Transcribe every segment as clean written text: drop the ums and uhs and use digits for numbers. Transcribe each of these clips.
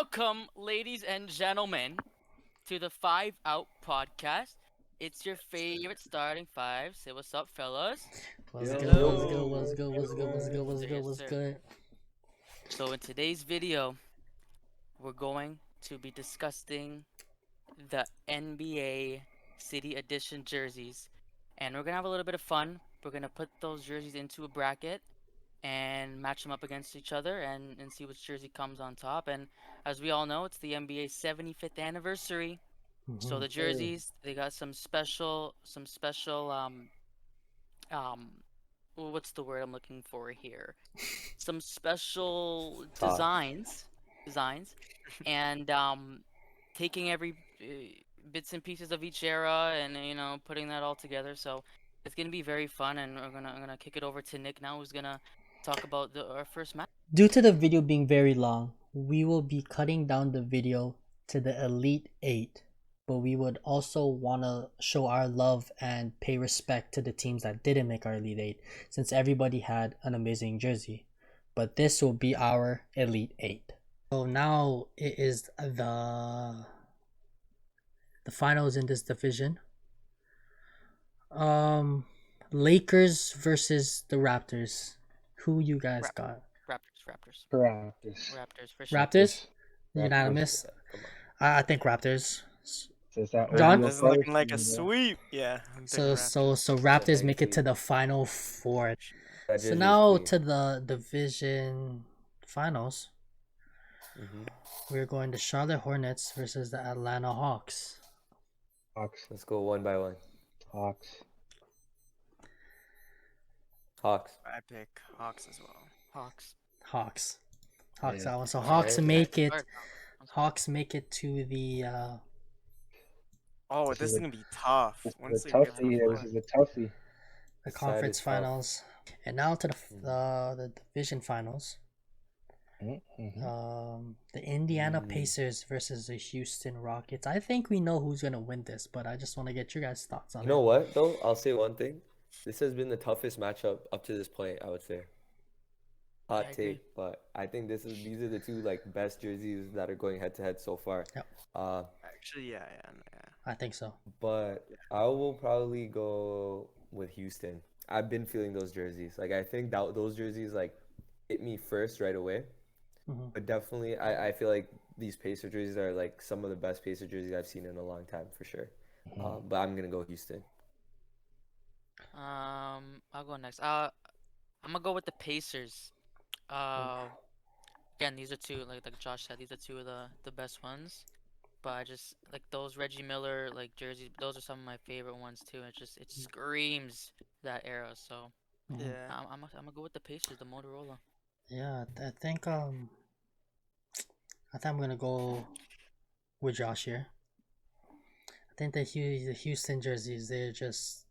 Welcome, ladies and gentlemen, to the Five Out podcast. It's your favorite starting five. Say what's up, fellas. What's Yo, good? What's good? yo, What's good? What's good? What's good? What's good? Yes, What's sir. good? So in today's video, we're going to be discussing the NBA City Edition jerseys, and we're gonna have a little bit of fun. We're gonna put those jerseys into a bracket and match them up against each other and see which jersey comes on top. And as we all know, it's the NBA 75th anniversary. So Hmm. the jerseys, they got some special what's the word I'm looking for here? Some special Tough. designs, and taking every bits and pieces of each era and putting that all together. So it's gonna be very fun, and I'm gonna kick it over to Nick now, who's gonna talk about our first match. Due to the video being very long, we will be cutting down the video to the Elite 8. But we would also want to show our love and pay respect to the teams that didn't make our Elite 8, since everybody had an amazing jersey. But this will be our Elite 8. So now it is the finals in this division. Lakers versus the Raptors. Who you guys got? Raptors. Raptors. Raptors for sure. Raptors? Raptors. Unanimous? Come I think Raptors. Says that John? OVO This is looking like a first, bro. sweep. Yeah. I'm So taking so Raptors. Raptors thank make it to you. the final four. That So jersey is now clean. to the division finals. Mhm. We're going to Charlotte Hornets versus the Atlanta Hawks. Hawks. Let's go one by one. Hawks. Hawks. I pick Hawks as well. Hawks. Hawks. Yeah. That one. So Alright. Hawks make it. Start. Hawks make it to the Oh, This this is is a- gonna be tough. This Once is they a get to toughie. the This fourth. is a toughie. the This side conference is tough. finals. And now to the division finals. Mm-hmm. The Indiana Mm. Pacers versus the Houston Rockets. I think we know who's gonna win this, but I just want to get your guys' thoughts on You know it. what though? I'll say one thing. This has been the toughest matchup up to this point, I would say. I Hot agree. take, but I think these are the two best jerseys that are going head to head so far. Yep. Actually, yeah. I think so. But I will probably go with Houston. I've been feeling those jerseys. I think that those jerseys hit me first right away. Mhm. But definitely, I feel like these Pacer jerseys are some of the best Pacer jerseys I've seen in a long time for sure. But I'm gonna go Houston. I'll go next. I'm gonna go with the Pacers. Again, these are two, like Josh said, these are two of the best ones. But I just like those Reggie Miller jerseys. Those are some of my favorite ones too. It screams that era. So Mhm. Yeah. I'm gonna go with the Pacers, the Motorola. Yeah, I think I'm gonna go with Josh here. I think the Houston jerseys they're just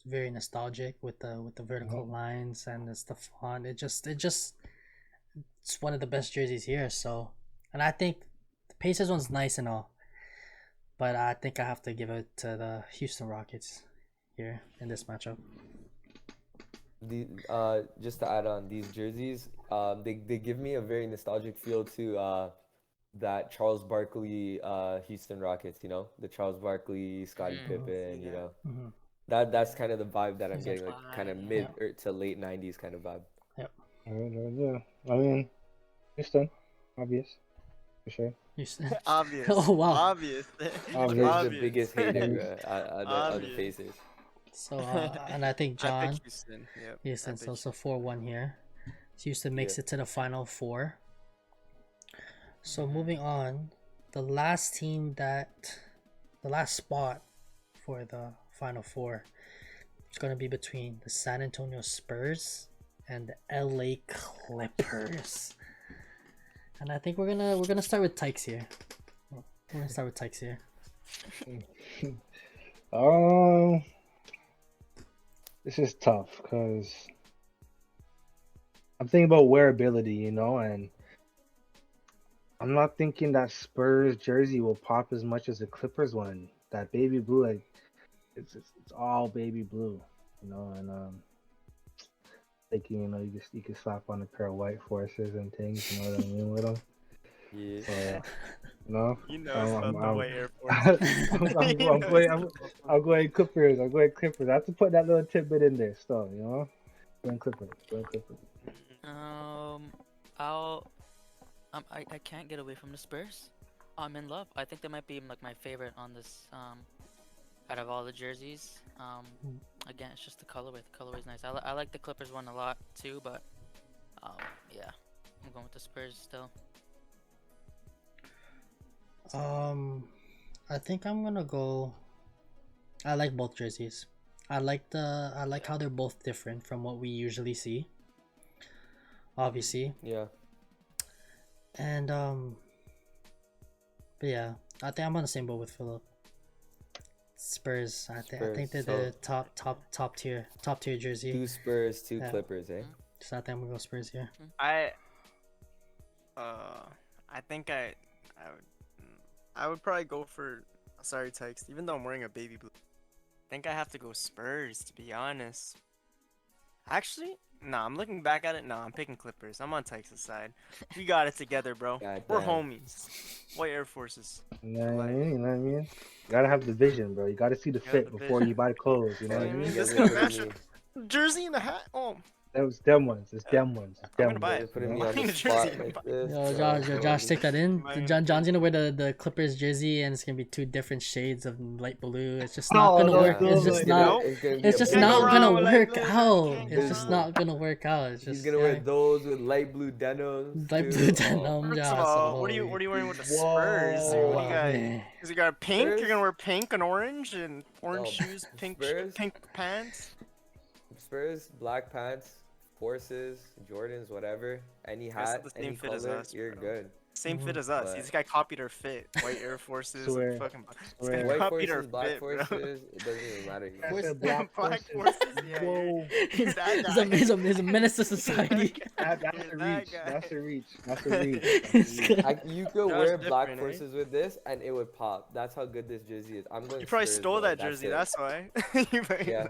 very nostalgic with the vertical lines and the font. It's one of the best jerseys here. So, and I think the Pacers one's nice and all, but I think I have to give it to the Houston Rockets here in this matchup. Just to add on these jerseys, they give me a very nostalgic feel to that Charles Barkley Houston Rockets, the Charles Barkley, Scottie Pippen, Yeah. Mhm. that's kind of the vibe that I'm Exactly. getting, kind of Yeah. mid to late 90s kind of vibe. Yeah. I mean, Houston. Obvious. For sure. Houston. Obvious. Oh wow. Obvious. Obvious. The biggest hater of the Obvious. Pacers. So and I think I John pick Houston. Yep. Houston. I pick So 4-1 here. Houston makes Yeah. it to the final four. So moving on, the last spot for the final four is going to be between the San Antonio Spurs and the LA Clippers. And I think we're gonna start with Tykes here. This is tough because I'm thinking about wearability, and I'm not thinking that Spurs jersey will pop as much as the Clippers one. That baby blue, it's all baby blue, and thinking, you can slap on a pair of white forces and things, you know what I mean with them. Yeah. So, no, He knows about the white Air Force. I'm going Clippers. I'm going Clippers. I have to put that little tidbit in there still, you know? Going Clippers. Going Clippers. I'll I can't get away from the Spurs. I'm in love. I think they might be like my favorite on this out of all the jerseys. Again, it's just the colorway. The colorway's nice. I like the Clippers one a lot too, but yeah, I'm going with the Spurs still. I think I'm gonna go. I like both jerseys. I like how they're both different from what we usually see. Obviously, Yeah. and but yeah, I think I'm on the same boat with Philip. Spurs. I think they're Spurs, the top tier jersey. 2 Spurs, 2 Yeah. Clippers, eh? So I think I'm gonna go Spurs here. I think I would probably go for, sorry Tykes, even though I'm wearing a baby blue. I think I have to go Spurs, to be honest. Actually, no, I'm looking back at it. No, I'm picking Clippers. I'm on Tykes' side. We got it together, bro. God We're damn. homies. White Air Forces. You know what I mean? You know what I mean? You gotta have the vision, bro. You gotta see the Gotta fit have the before vision. you buy the clothes. You know what I Yeah, mean? You this guys gonna are match putting it. me, Jersey and the hat. Oh, That was them ones. It's them ones. It's I'm them gonna buy ones. it. you're putting You me know? on the Buying a spot jersey. like this. Josh, take that in. Miami John's gonna wear the Clippers jersey, and it's gonna be 2 different shades of light blue. It's just No, not gonna no, work. no, It's no, just no. not. It's gonna be It's a just Can't go not blizzard. gonna wrong with light work blue, man. out. Can't It's go just wrong. not gonna work out. It's He's just gonna wear those with light blue denims. light too. blue Oh, denim. First Yeah, of all, what are holy- you wearing with the Whoa. Spurs? Dude? What do you got? man. Cause you got pink. You're Spurs? gonna wear pink and orange and orange No, shoes, pink Spurs? pink pants. Spurs, black pants, Forces, Jordans, whatever. Any Guys have hat, the same any fit as color, us, you're bro. good. Same fit Mhm. as us. But- This guy copied our fit. White Air Forces. Swear. And fucking. This Swear. guy White copied our Forces, black fit, bro. Forces, it doesn't even matter. I Force- said black Black forces. Forces. Yeah, Whoa. you're that He's guy. he's a menace to society. That's You're a that reach. guy. That's a reach. That's a reach. That's a reach. You could Josh wear black different, eh? Forces with this, and it would pop. That's how good this jersey is. I'm going. You probably Spurs, stole bro. that jersey. it. That's why. You fucking- Yeah.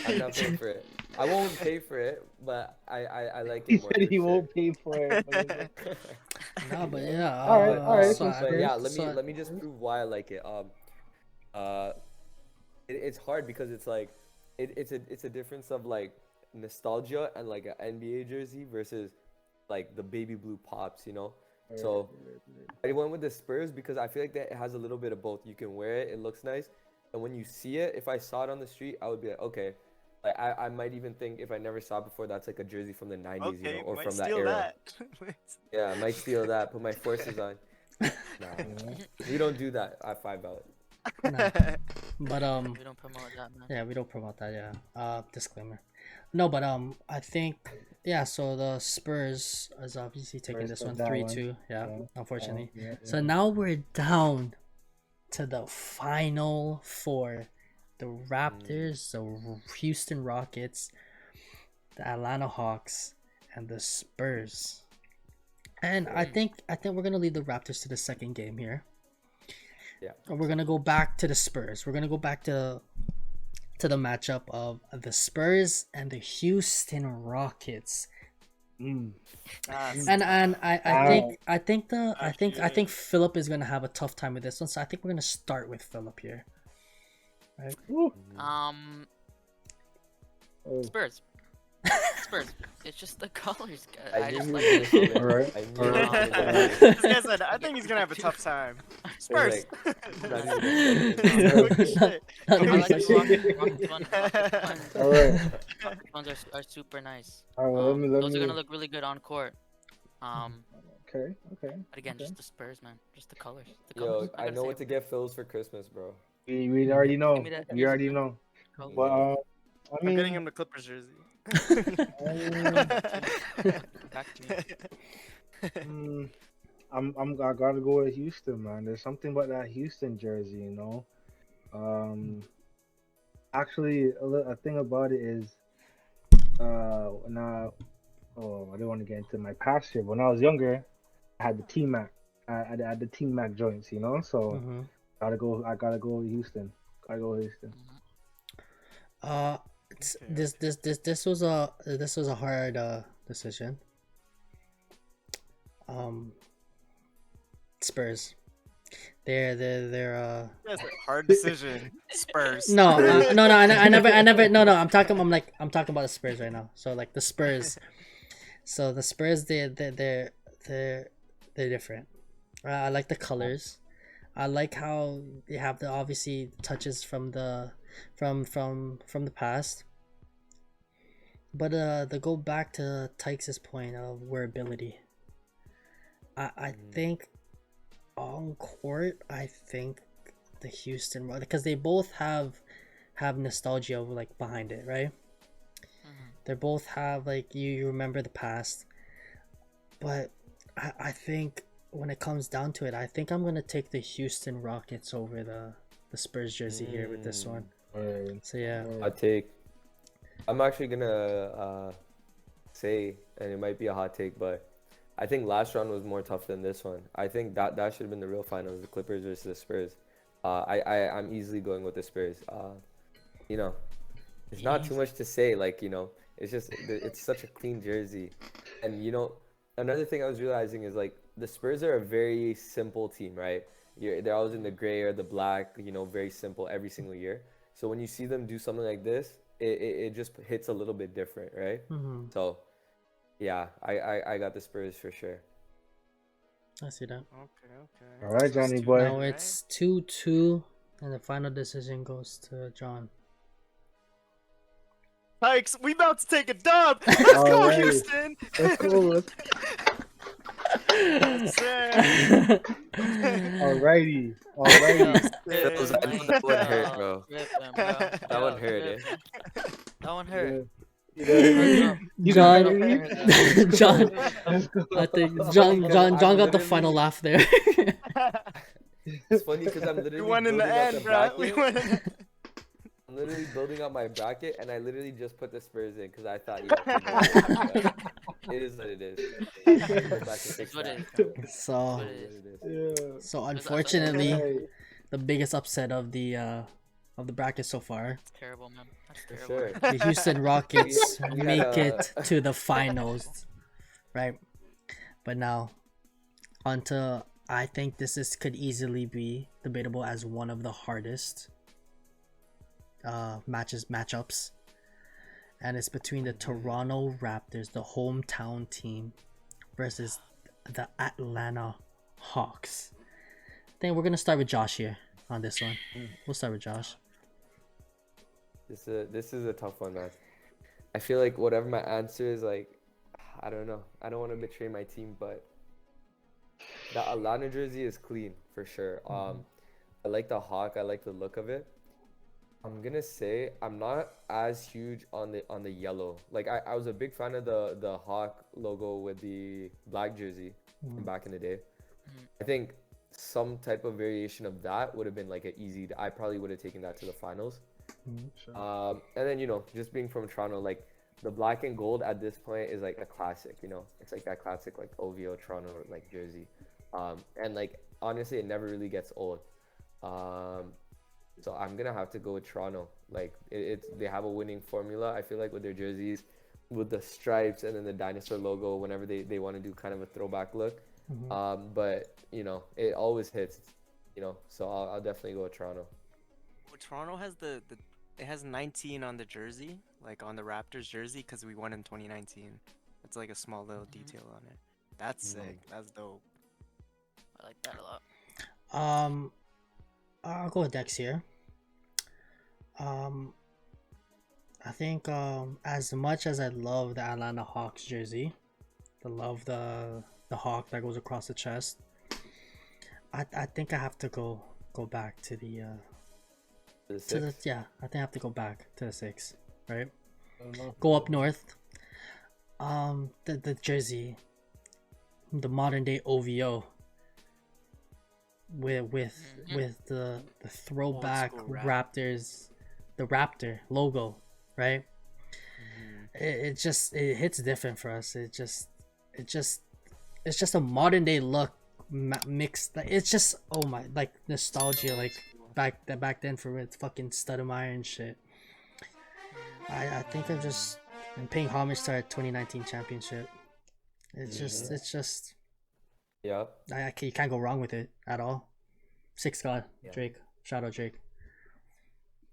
I'm not paying for it. I won't pay for it, but I like He it more. said for he sure. won't pay for it. No, but yeah. All right, So, But yeah, so- let me just prove why I like it. It's hard because it's like it's a difference of like nostalgia and like an NBA jersey versus like the baby blue pops, you know. So I went with the Spurs because I feel like that it has a little bit of both. You can wear it, it looks nice, and when you see it, if I saw it on the street, I would be like, okay. Like I might even think if I never saw it before, that's like a jersey from the 90s, you Okay, know, or might from that steal era. that. Yeah, I might steal that. Put my Forces on. Nah, we don't do that at $5. no. But We don't promote that, man. yeah, we don't promote that. Yeah. Disclaimer. No, but I think yeah. So the Spurs is obviously taking Spurs this took one that 3-2. one. Yeah, Yeah. unfortunately. Yeah, So now we're down to the final 4: the Raptors, the Houston Rockets, the Atlanta Hawks, and the Spurs. And I think we're gonna leave the Raptors to the second game here. Yeah. And we're gonna go back to the Spurs. We're gonna go back to the matchup of the Spurs and the Houston Rockets. Mm. And Wow. I think Philip is gonna have a tough time with this one. So I think we're gonna start with Philip here. Woo. Oh. Spurs. Spurs. It's just the colors. I I knew just he like was gonna say that. Alright, I knew he was alright. gonna say that. This guy said, I think he's gonna have a tough time. Spurs. Not Quick shit. Not I even like the second. Rockets one. Alright. Rockets ones are super nice. Alright, well, Those are gonna look really good on court. Okay, okay. But again, okay. just the Spurs, man. Just the colors. The Yo, colors. I know what to get Phil's for Christmas, bro. We already know. Give me that We already Houston know. color. But I I'm getting mean, him the Clippers jersey. Back to me. I gotta go with Houston, man. There's something about that Houston jersey, you know. Actually, a thing about it is, when I don't want to get into my past here. When I was younger, I had the T Mac. I had the T Mac joints, you know. So Mhm. I gotta go with Houston. Gotta go with Houston. This was a hard decision. Spurs. They're That's a hard decision. Spurs. no, I never no, I'm talking about the Spurs right now. So like the Spurs. So the Spurs they're different. I like the colors. I like how they have the obviously touches from the past. But to go back to Tykes' point of wearability, I think on court, I think the Houston, because they both have nostalgia like behind it, right? They both have like you remember the past, but I think when it comes down to it, I think I'm gonna take the Houston Rockets over the Spurs jersey here with this one. So yeah, I'm actually gonna say, and it might be a hot take, but I think last round was more tough than this one. I think that should have been the real finals, the Clippers versus the Spurs. I'm easily going with the Spurs. You know, it's not too much to say. Like, you know, it's just it's such a clean jersey, and you know, another thing I was realizing is like the Spurs are a very simple team, right? They're always in the gray or the black, you know, very simple every single year. So when you see them do something like this, it just hits a little bit different, right? So yeah, I got the Spurs for sure. I see that. Okay. All right, Johnny boy. Now it's 2-2, and the final decision goes to John. Tykes, we about to take a dub. Let's go, right. Houston. Let's go. Alrighty. Phils, I know that one hurt, bro. That one hurt, eh? That one hurt. John, I think John got the final laugh there. It's funny because I'm literally We won in the building up end, the bro. bracket. I'm literally building up my bracket, and I literally just put the Spurs in because I thought, you know, it is what it is. Go back and fix that. So unfortunately, the biggest upset of the bracket so far. That's terrible, man. That's For terrible. sure. The Houston Rockets We had make a- it to the finals, right? But now, onto I think could easily be debatable as one of the hardest matchups, and it's between the Toronto Raptors, the hometown team, versus the Atlanta Hawks. I think we're gonna start with Josh here on this one. We'll start with Josh. This is a tough one, man. I feel like whatever my answer is, like, I don't know. I don't want to betray my team, but the Atlanta jersey is clean for sure. I like the Hawk. I like the look of it. I'm gonna say I'm not as huge on the yellow. Like I was a big fan of the Hawk logo with the black jersey from back in the day. I think some type of variation of that would have been like an easy. I probably would have taken that to the finals. And then, you know, just being from Toronto, like the black and gold at this point is like a classic. You know, it's like that classic like OVO Toronto like jersey. And like honestly, it never really gets old. So I'm gonna have to go with Toronto. Like they have a winning formula. I feel like with their jerseys, with the stripes and then the dinosaur logo. Whenever they want to do kind of a throwback look, but you know it always hits. You know, so I'll definitely go with Toronto. Well, Toronto has it has 19 on the jersey, like on the Raptors jersey, because we won in 2019. It's like a small little detail on it. That's sick. That's dope. I like that a lot. I'll go with Dex here. I think as much as I love the Atlanta Hawks jersey, the hawk that goes across the chest, I think I have to go back to the I think I have to go back to the 6, right? Go up north. The jersey, the modern day OVO. With the throwback Raptors, the Raptor logo, right? It hits different for us. It's just a modern day look mixed. It's just like nostalgia, like back then for with fucking Stoudemire and shit. I think I'm paying homage to our 2019 championship. It's just Yeah. You can't go wrong with it at all. Six God, Yeah. Drake. Shout out Drake.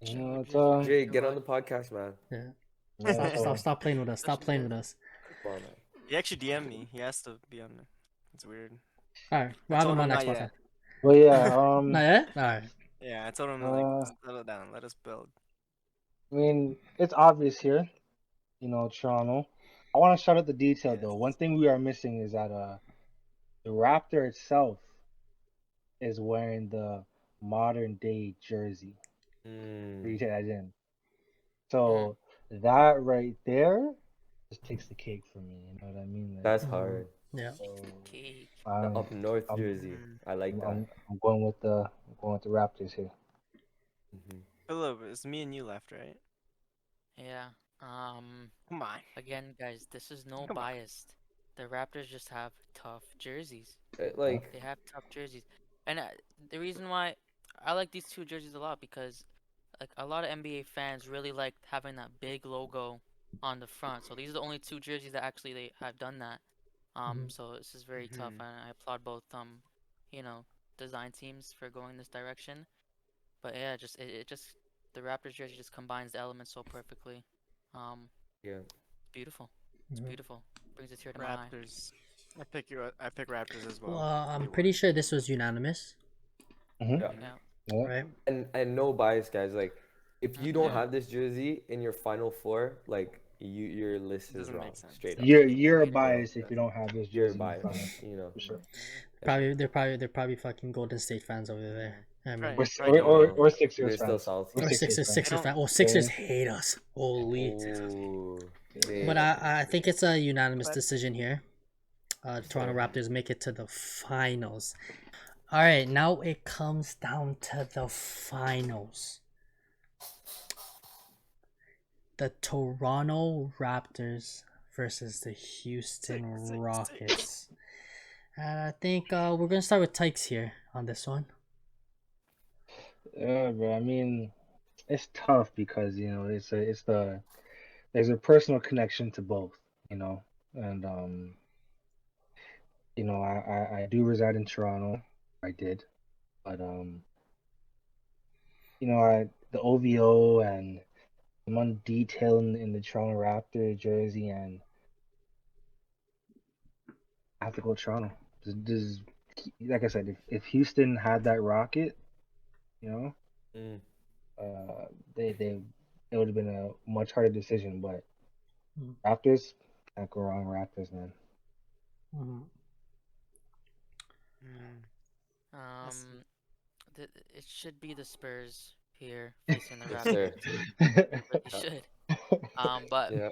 You know, it's Jersey would Jay, you get on watch? the podcast, man. Yeah. yeah. Stop playing with us. Stop Especially playing this. with us. Come on, man. He actually DM'd me. He has to be on there. It's weird. All right, I we'll have told him on him next not one yet. time. But yeah, Not yet. All right. Yeah, I told him like uh, settle down, let us build. I mean, it's obvious here. You know, Toronto. I want to shout out the detail Yes. though. One thing we are missing is that the Raptor itself is wearing the modern day jersey. Mm, You take that in. Mm. So that right there just takes the cake for me. You know what I mean? Like, that's Mhm. hard. Yeah. so Cake. The I'm up north I'm jersey. Mm. I like that. I'm going with the Raptors here. Hmm. Philip, it's me and you left, right? Yeah. Come on. Again, guys, this is no Come on. biased. The Raptors just have tough jerseys. Like, They have tough jerseys, and the reason why I like these two jerseys a lot because like a lot of NBA fans really like having that big logo on the front. So these are the only two jerseys that actually they have done that. Mhm. So this is very tough, Mhm. and I applaud both you know, design teams for going this direction. But yeah, it just the Raptors jersey just combines the elements so perfectly. Um, yeah. beautiful. It's Mhm. beautiful. Brings a tear to my eye. Raptors. I pick Raptors as Well, well. I'm Day pretty one. sure this was unanimous, Mm-hmm. Yeah. Yeah. Yeah. right? And no bias, guys. Like, if you don't Mm-mm. Yeah. have this jersey in your final four, like your list It is doesn't wrong, make sense. straight up. You're a Hater. You know, bias if you don't have this you're jersey in the biased. final, You know. for sure. Yeah. They're probably fucking Golden State fans over there. I mean, Or Probably don't or, know. or Sixers They're still fans. Or salty. or Sixers fans. Sixers don't- fans. Oh, Sixers Okay. hate us. Holy. Oh, But damn. I think it's a unanimous But decision here. Toronto Fair. Raptors make it to the finals. All right, now it comes down to the finals. The Toronto Raptors versus the Houston sick. Rockets. And I think we're gonna start with Tykes here on this one. Yeah, bro. I mean, it's tough because there's a personal connection to both. You know, and I do reside in Toronto. I did, but the OVO and I'm on detail in the Toronto Raptor jersey, and I have to go Toronto. Does like I said, if Houston had that rocket, you know, Mm. they it would have been a much harder decision. But Mm. Raptors, can't go wrong. Raptors, man. Mhm. Mm. It should be the Spurs here facing the Yes, sir. Raptors. It really Yeah. should. But Yeah.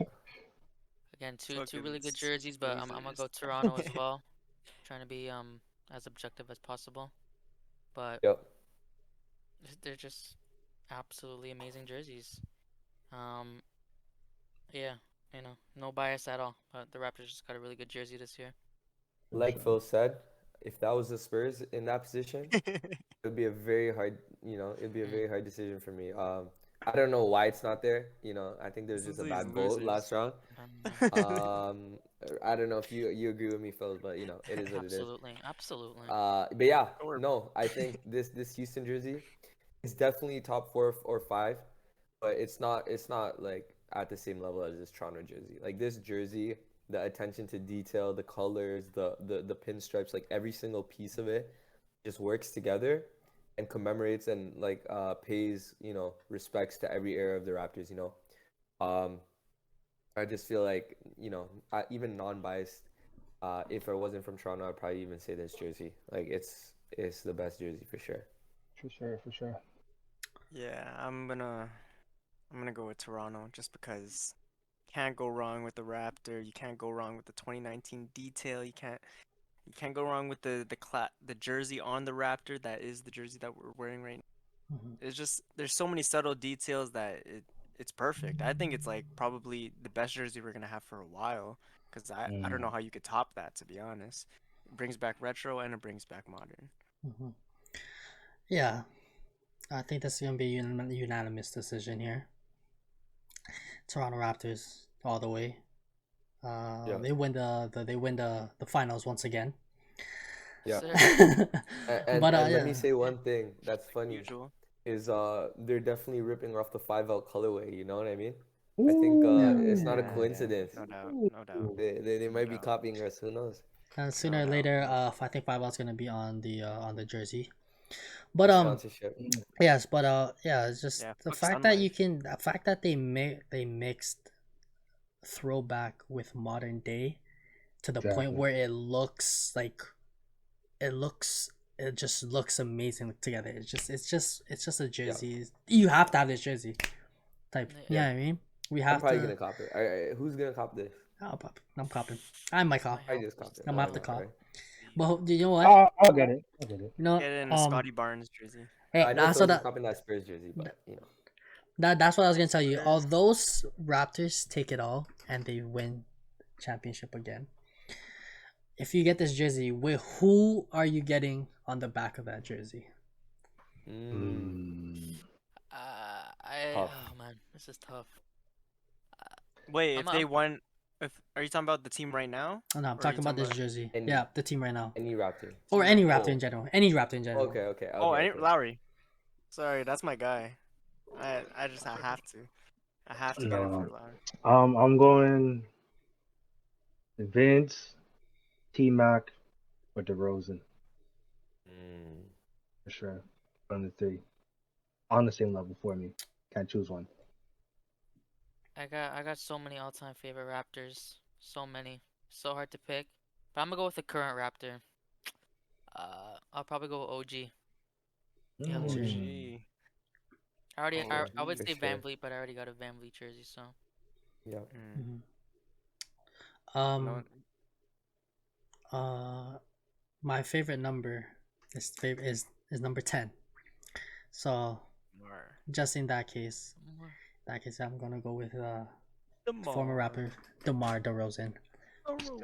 again, two Fucking really good jerseys, but I'm gonna losers. go Toronto as well. Trying to be as objective as possible. But Yep. they're just absolutely amazing jerseys. Um, yeah, no bias at all. But the Raptors just got a really good jersey this year. For Like sure. Phil said, if that was the Spurs in that position, it would be a very hard, it'd be a Mm, very hard decision for me. I don't know why it's not there. I think there's just This a is these bad vote losers. last round. I don't know. I don't know if you agree with me, Phil, but it is what it is. Absolutely, absolutely. But yeah, Don't worry. no, I think this Houston jersey is definitely top 4 or 5, but it's not like at the same level as this Toronto jersey. Like this jersey, the attention to detail, the colors, the pinstripes, like every single piece of it just works together and commemorates and like pays, respects to every era of the Raptors. Um I just feel like, even non-biased, if I wasn't from Toronto, I'd probably even say this jersey. Like it's the best jersey for sure. For sure, for sure. Yeah, I'm gonna go with Toronto just because can't go wrong with the Raptor. You can't go wrong with the 2019 detail. You can't go wrong with the jersey on the Raptor that is the jersey that we're wearing right now. Mhm. It's just there's so many subtle details that it's perfect. I think it's like probably the best jersey we're gonna have for a while because I don't know Mm. how you could top that, to be honest. It brings back retro and it brings back modern. Mhm. Yeah, I think that's gonna be a unanimous decision here. Toronto Raptors all the way. Yeah. They win the finals once again. Yeah. Sir. But And let me yeah. say one thing that's funny Usual. is they're definitely ripping off the 5L colorway. You know what I mean? I think Yeah. it's not a Yeah, yeah. coincidence. No doubt. No doubt. Ooh. They No might be doubt. copying us. Who knows? Sooner No or doubt. later, I think 5 is gonna be on the jersey. But The sponsorship. yes, but yeah, it's just Yeah. the Fuck fact Sun that Life. the fact that they mixed throwback with modern day to the point Exactly. where it just looks amazing together. It's just a Yeah. jersey. You have to have this jersey type. Yeah. Yeah, Yeah. I mean, we I'm have probably to. gonna cop it. Who's gonna cop this? I'm copping. I might cop. My I help just is cop it. I'm Why have to not, cop. right? But you know what? I'll get it. I'll get it. You know, Get in a Scotty Barnes jersey. hey, I know that's what Phil's copping that Spurs jersey, but you know. that's what I was gonna tell you. All those Raptors take it all and they win championship again. If you get this jersey, who are you getting on the back of that jersey? Mm. Tough. Oh man, this is tough. Wait, I'm, if they I'm won, if are you talking about the team right now? Oh, no, I'm Or are you talking about talking this about jersey. Any Yeah, the team right now, any Raptor. or team any right Raptor now? in general. Any Raptor in general. Oh, Okay. Lowry. Sorry, that's my guy. I have to. I have to get it for No. Lowry. I'm going Vince, T Mac, or DeRozan Mm. for sure. One of the three. On the same level for me. Can't choose one. I got so many all-time favorite Raptors. So many. So hard to pick. But I'm gonna go with the current Raptor. I'll probably go with OG. Young jersey. Mm. OG. I would For say Van sure. Vliet, but I already got a Van Vliet jersey, so Yeah. Mm. Mhm. No, My favorite number is number 10. So Mar. just in that case, I'm gonna go with former DeMar. rapper DeMar DeRozan.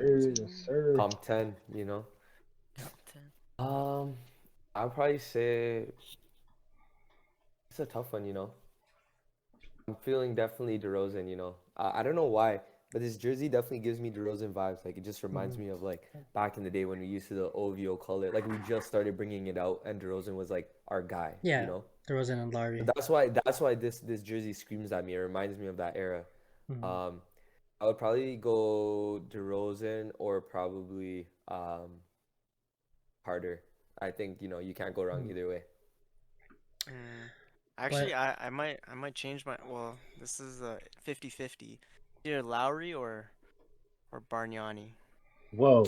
Yes, sir. Top 10, you know. top 10. I'll probably say it's a tough one, you know. I'm feeling definitely DeRozan, you know. I don't know why, but this jersey definitely gives me DeRozan vibes. Like it just reminds me of like back in the day when we used to the OVO color. Like we just started bringing it out, and DeRozan was like our guy, Yeah, you know. DeRozan and Larry. That's why this jersey screams at me. It reminds me of that era. Mhm. I would probably go DeRozan or probably Carter. I think you know you can't go wrong either way. Mm. Actually, I might change my. Well, this is a 50-50. Either Lowry or Bargnani. Whoa.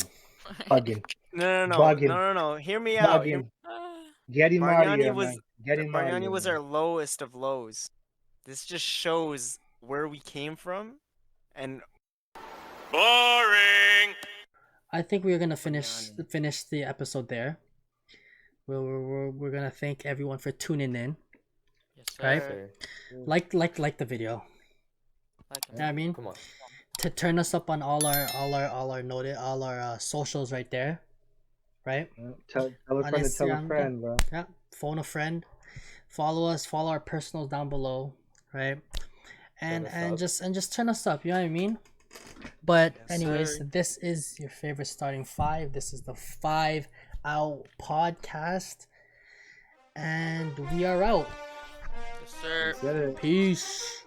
Bugging. Bugging. No. Hear me out. Bugging. Get him out of here, man. Get him out of Bargnani here, was man. our lowest of lows. This just shows where we came from, and Boring. I think we're gonna Bargnani. finish the episode there. We're gonna thank everyone for tuning in. Yes, Right? sir. Sir. Like the video. Like You know what I mean? Come on. To turn us up on all our socials right there, right? Tell a On friend to tell a Instagram, friend, bro. yeah. Phone a friend, follow us, follow our personals down below, right? Turn us up. Just turn us up. You know what I mean? But Yes, anyways, sir. this is your favorite starting five. This is the 5 Out podcast, and we are out. Yes, sir. Said it. Peace.